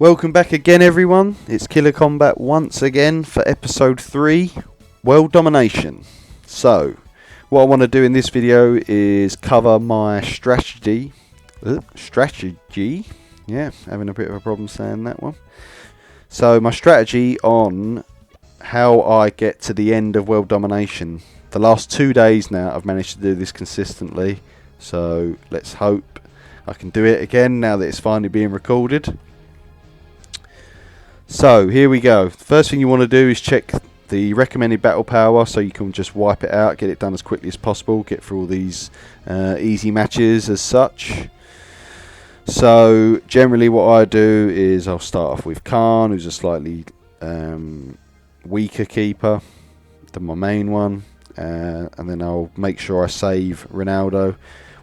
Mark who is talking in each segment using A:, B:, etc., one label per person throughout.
A: Welcome back again, everyone. It's Killer Kombat once again for episode 3, World Domination. So, what I want to do in this video is cover my strategy. Yeah, having a bit of a problem saying that one. So, my strategy on how I get to the end of World Domination. The last 2 days now, I've managed to do this consistently. So, let's hope I can do it again now that it's finally being recorded. So here we go. First thing you want to do is check the recommended battle power so you can just wipe it out, get it done as quickly as possible, get through all these easy matches as such. So generally what I do is I'll start off with Khan, who's a slightly weaker keeper than my main one, and then I'll make sure I save Ronaldo.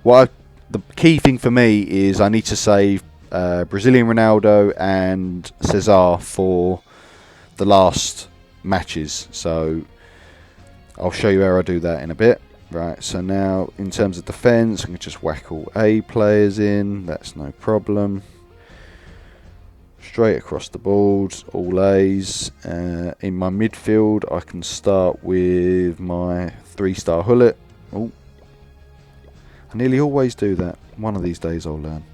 A: The key thing for me is I need to save Brazilian Ronaldo and Cesar for the last matches, so I'll show you how I do that in a bit. Right, so now in terms of defense, I can just whack all A players in, that's no problem. Straight across the board, all A's. In my midfield, I can start with my 3-star Hullet. Oh, I nearly always do that. One of these days I'll learn.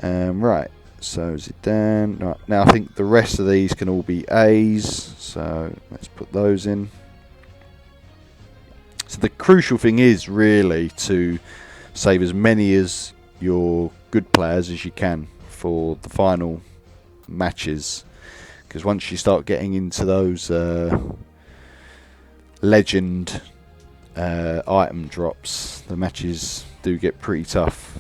A: Right, so Zidane. Right, now I think the rest of these can all be A's, so let's put those in. So the crucial thing is really to save as many as your good players as you can for the final matches, because once you start getting into those legend item drops, the matches do get pretty tough.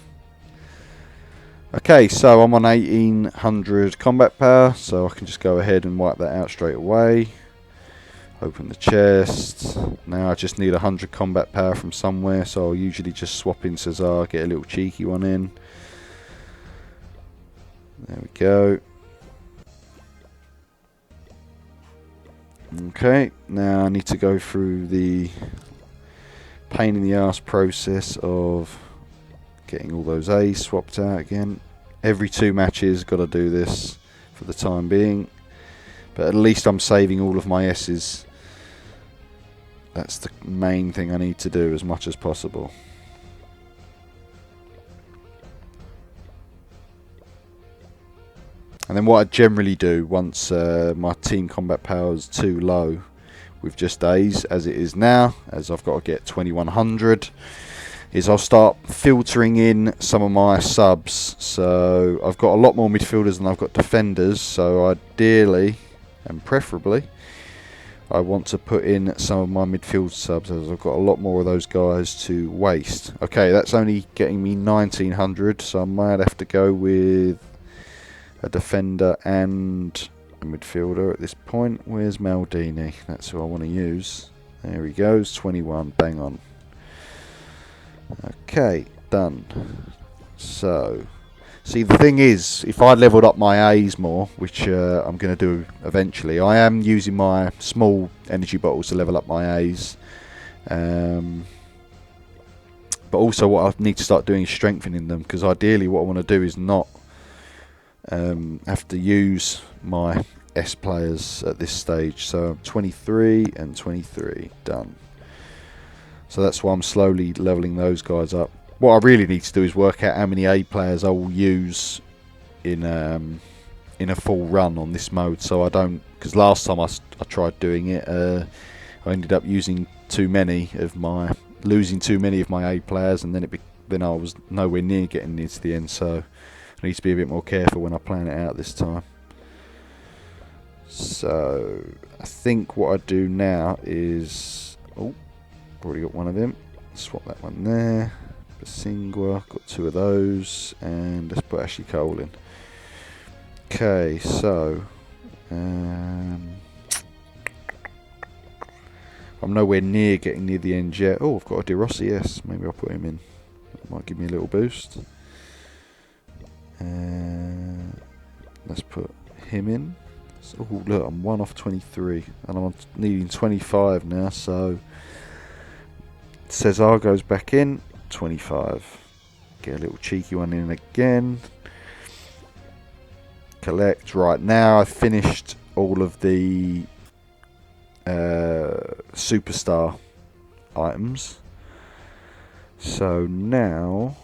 A: Okay, so I'm on 1800 combat power, so I can just go ahead and wipe that out straight away. Open the chest. Now I just need 100 combat power from somewhere, so I'll usually just swap in Cesar, get a little cheeky one in. There we go. Okay, now I need to go through the pain in the ass process of getting all those A's swapped out again. Every 2 matches, got to do this for the time being. But at least I'm saving all of my S's. That's the main thing I need to do as much as possible. And then what I generally do once my team combat power is too low with just A's, as it is now, as I've got to get 2100, is I'll start filtering in some of my subs. So I've got a lot more midfielders than I've got defenders, so ideally and preferably I want to put in some of my midfield subs, as I've got a lot more of those guys to waste. Okay, that's only getting me 1900, so I might have to go with a defender and a midfielder at this point. Where's Maldini? That's who I want to use. There he goes, 21, bang on. Okay, done. So, see, the thing is, if I leveled up my A's more, which I'm going to do eventually, I am using my small energy bottles to level up my A's. But also what I need to start doing is strengthening them, because ideally what I want to do is not have to use my S players at this stage. So 23 and 23, done. So that's why I'm slowly leveling those guys up. What I really need to do is work out how many A players I will use in a full run on this mode, so I don't, because last time I tried doing it, I ended up losing too many of my A players, and then I was nowhere near getting near to the end. So I need to be a bit more careful when I plan it out this time. So I think what I do now is, oh, already got one of them. Swap that one there. Basingua, got 2 of those, and let's put Ashley Cole in. Okay, so I'm nowhere near getting near the end yet. Oh, I've got a De Rossi, yes. Maybe I'll put him in. That might give me a little boost. Let's put him in. So, oh, look, I'm 1 off 23, and I'm needing 25 now, so Cesar goes back in, 25. Get a little cheeky one in again. Collect. Right, now I've finished all of the superstar items. So now,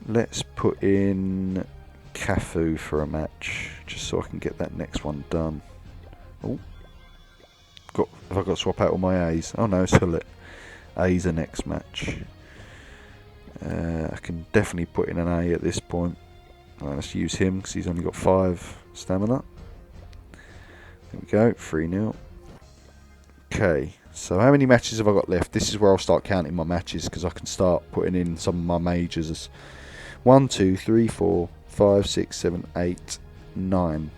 A: let's put in Cafu for a match, just so I can get that next one done. Oh, have I got to swap out all my A's? Oh no, it's Hullet. A's the next match. I can definitely put in an A at this point. Let's use him because he's only got 5 stamina. There we go, 3-0. Okay, so how many matches have I got left? This is where I'll start counting my matches because I can start putting in some of my majors. 1, 2, 3, 4, 5, 6, 7, 8, 9.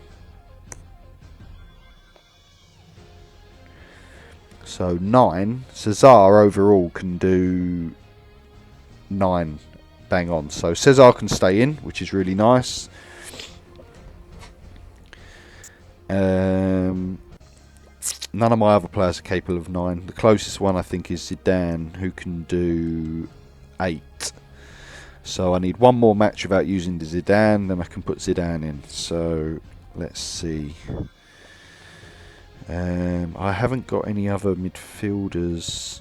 A: So 9. Cesar overall can do 9 bang on. So Cesar can stay in, which is really nice. None of my other players are capable of 9. The closest one I think is Zidane, who can do 8. So I need one more match without using the Zidane, then I can put Zidane in. So let's see. I haven't got any other midfielders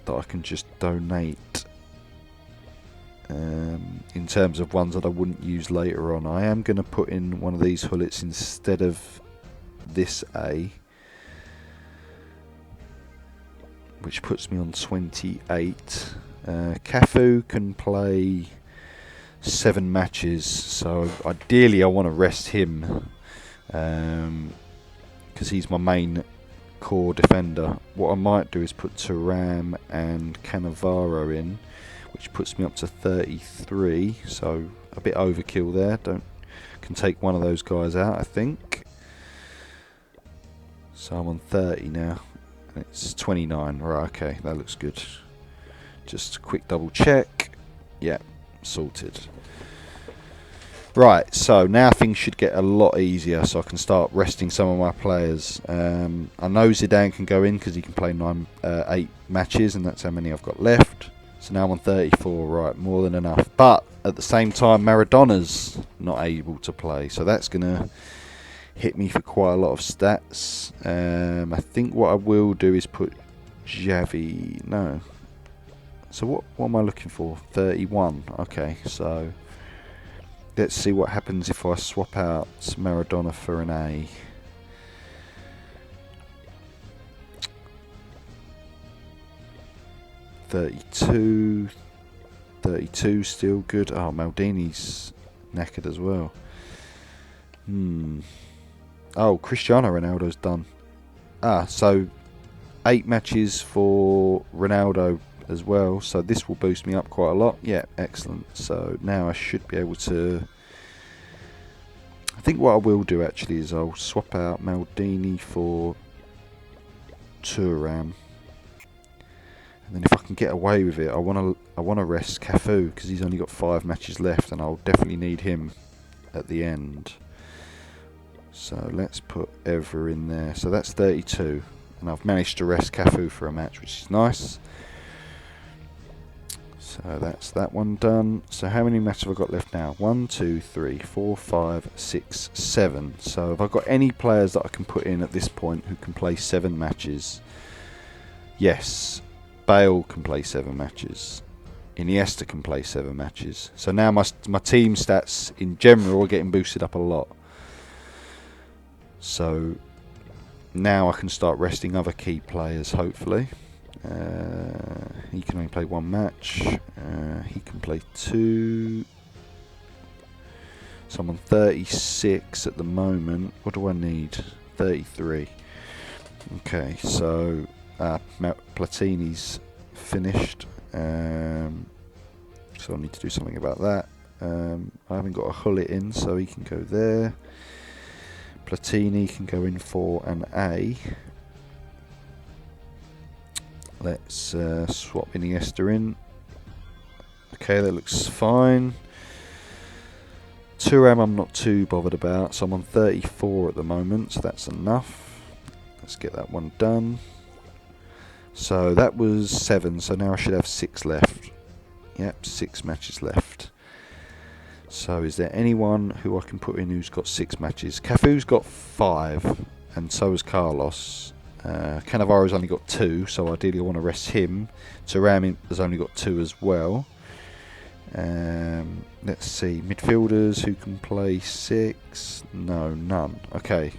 A: that I can just donate. In terms of ones that I wouldn't use later on, I am going to put in one of these Hullets instead of this A, which puts me on 28. Cafu can play 7 matches, so ideally I want to rest him because he's my main core defender. What I might do is put Thuram and Cannavaro in, which puts me up to 33, so a bit overkill there. Can take one of those guys out, I think. So I'm on 30 now. It's 29. Right, okay, that looks good. Just a quick double check. Yeah, sorted. Right, so now things should get a lot easier, so I can start resting some of my players. I know Zidane can go in because he can play 8 matches, and that's how many I've got left. So now I'm on 34, right, more than enough. But at the same time, Maradona's not able to play, so that's going to hit me for quite a lot of stats. I think what I will do is put Xavi. No. So what am I looking for? 31. Okay, so let's see what happens if I swap out Maradona for an A. $32 still good. Oh, Maldini's knackered as well. Oh, Cristiano Ronaldo's done. So 8 matches for Ronaldo as well, so this will boost me up quite a lot. Yeah, excellent. So now I should be able to, I think what I will do actually is I'll swap out Maldini for Thuram, and then if I can get away with it, I want to rest Cafu because he's only got 5 matches left, and I'll definitely need him at the end. So let's put Evra in there. So that's 32, and I've managed to rest Cafu for a match, which is nice. So that's that one done. So how many matches have I got left now? 1, 2, 3, 4, 5, 6, 7. So have I got any players that I can put in at this point who can play 7 matches? Yes, Bale can play 7 matches. Iniesta can play 7 matches. So now my team stats in general are getting boosted up a lot. So now I can start resting other key players, hopefully. He can only play 1 match. He can play 2. So I'm on 36 at the moment. What do I need? 33. Okay, so Platini's finished. So I need to do something about that. I haven't got a Hullet in, so he can go there. Platini can go in for an A. Let's swap Iniesta in. Okay, that looks fine. Thuram I'm not too bothered about, so I'm on 34 at the moment, so that's enough. Let's get that one done. So that was 7, so now I should have 6 left. Yep, 6 matches left. So is there anyone who I can put in who's got 6 matches? Cafu's got 5, and so has Carlos. Cannavaro's only got 2, so ideally I want to rest him. Turam has only got 2 as well. Let's see, midfielders who can play 6. No, none. Okay.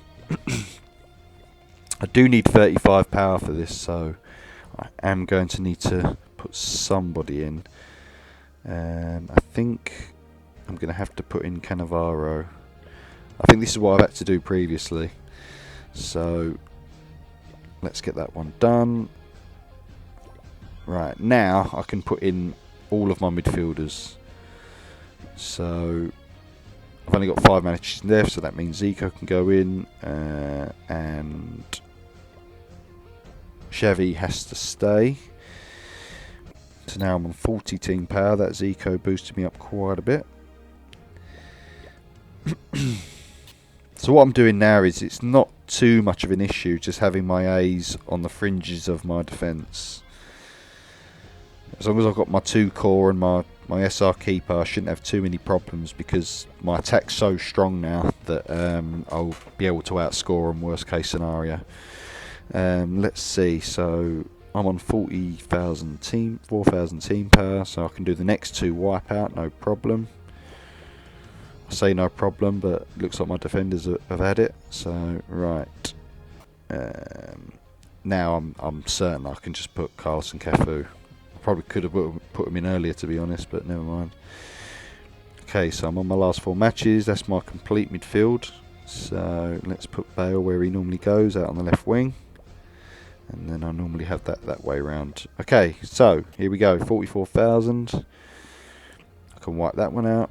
A: I do need 35 power for this, so I am going to need to put somebody in. I think I'm going to have to put in Cannavaro. I think this is what I've had to do previously. So let's get that one done. Right, now I can put in all of my midfielders. So I've only got 5 matches left, so that means Zico can go in, and Xavi has to stay. So now I'm on 40 team power. That Zico boosted me up quite a bit. So what I'm doing now is, it's not too much of an issue just having my A's on the fringes of my defence. As long as I've got my 2 core and my SR keeper, I shouldn't have too many problems, because my attack's so strong now that I'll be able to outscore them, worst case scenario. Let's see, so I'm on 4,000 team power, so I can do the next 2 wipeout, no problem. I say no problem, but it looks like my defenders have had it. So right, now I'm certain I can just put Carlos and Cafu. I probably could have put them in earlier, to be honest, but never mind. Okay, so I'm on my last 4 matches. That's my complete midfield. So let's put Bale where he normally goes, out on the left wing. And then I normally have that way around. Okay, so here we go, 44,000. I can wipe that one out.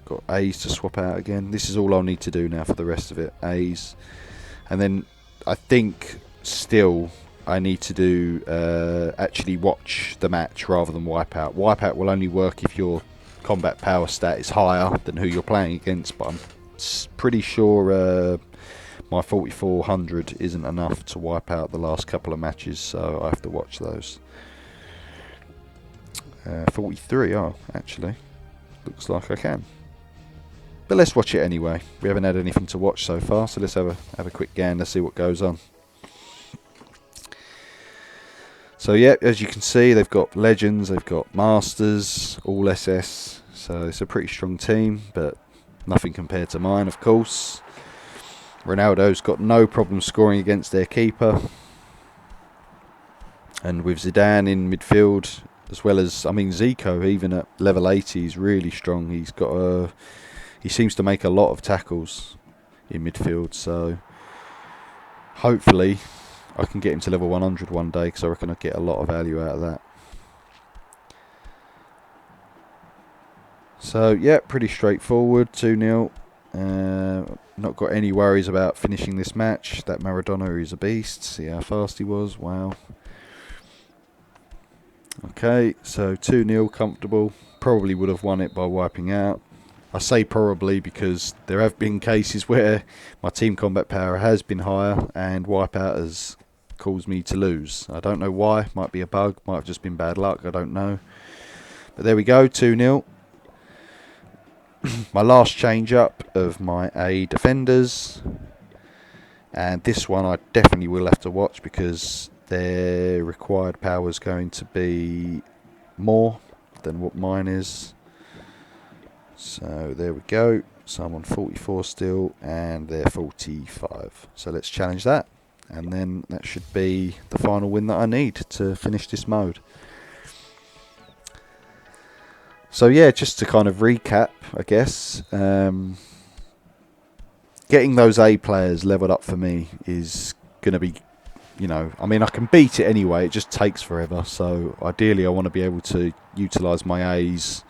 A: Got A's to swap out again. This is all I'll need to do now for the rest of it, A's. And then I think still I need to do actually watch the match rather than wipeout. Wipeout will only work if your combat power stat is higher than who you're playing against, but I'm pretty sure my 4400 isn't enough to wipe out the last couple of matches, so I have to watch those. 43, oh, actually. Looks like I can. But let's watch it anyway. We haven't had anything to watch so far, so let's have a quick gander, see what goes on. So yeah, as you can see, they've got Legends, they've got Masters, all SS. So it's a pretty strong team, but nothing compared to mine, of course. Ronaldo's got no problem scoring against their keeper. And with Zidane in midfield, as well as, I mean, Zico, even at level 80, is really strong. He seems to make a lot of tackles in midfield, so hopefully I can get him to level 100 one day, because I reckon I'll get a lot of value out of that. So yeah, pretty straightforward, 2-0. Not got any worries about finishing this match. That Maradona is a beast. See how fast he was, wow. Okay, so 2-0, comfortable. Probably would have won it by wiping out. I say probably because there have been cases where my team combat power has been higher and wipeout has caused me to lose. I don't know why. Might be a bug. Might have just been bad luck. I don't know. But there we go, 2-0. My last change up of my A defenders. And this one I definitely will have to watch, because their required power is going to be more than what mine is. So there we go. So I'm on 44 still, and they're 45. So let's challenge that, and then that should be the final win that I need to finish this mode. So yeah, just to kind of recap, I guess, getting those A players leveled up for me is going to be, you know, I mean, I can beat it anyway, it just takes forever. So ideally I want to be able to utilise my A's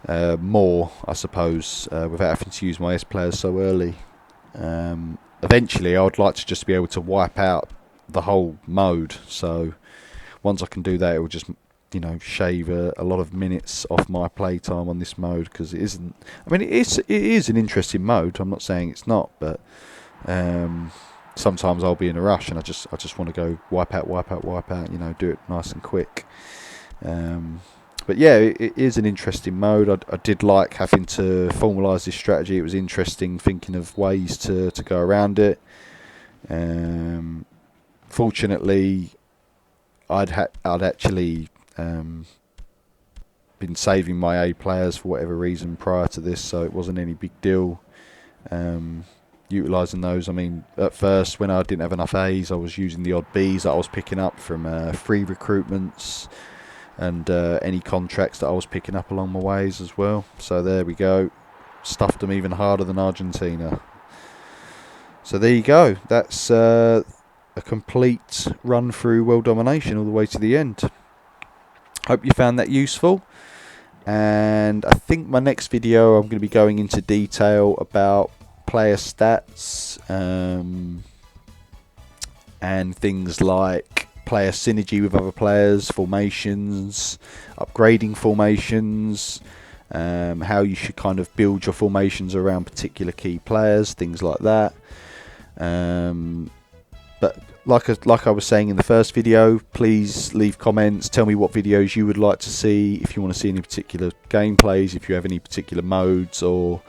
A: more, I suppose, without having to use my S players so early. Eventually I would like to just be able to wipe out the whole mode, so once I can do that, it will just, you know, shave a lot of minutes off my play time on this mode, because it isn't, I mean, it is an interesting mode, I'm not saying it's not, but sometimes I'll be in a rush and I just want to go wipe out, you know, do it nice and quick. But yeah, it is an interesting mode. I did like having to formalise this strategy. It was interesting thinking of ways to go around it. Fortunately, I'd actually been saving my A players for whatever reason prior to this, so it wasn't any big deal utilising those. I mean, at first when I didn't have enough A's, I was using the odd B's that I was picking up from free recruitments and any contracts that I was picking up along my ways as well. So there we go, stuffed them even harder than Argentina. So there you go, that's a complete run through World Domination all the way to the end. Hope you found that useful, and I think my next video I'm going to be going into detail about player stats and things like player synergy with other players, formations, upgrading formations, how you should kind of build your formations around particular key players, things like that. But like I was saying in the first video, please leave comments, tell me what videos you would like to see, if you want to see any particular gameplays, if you have any particular modes or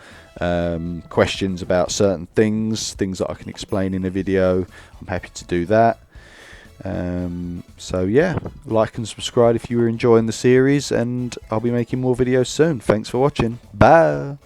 A: questions about certain things that I can explain in a video. I'm happy to do that. So yeah, like and subscribe if you were enjoying the series, and I'll be making more videos soon. Thanks for watching. Bye.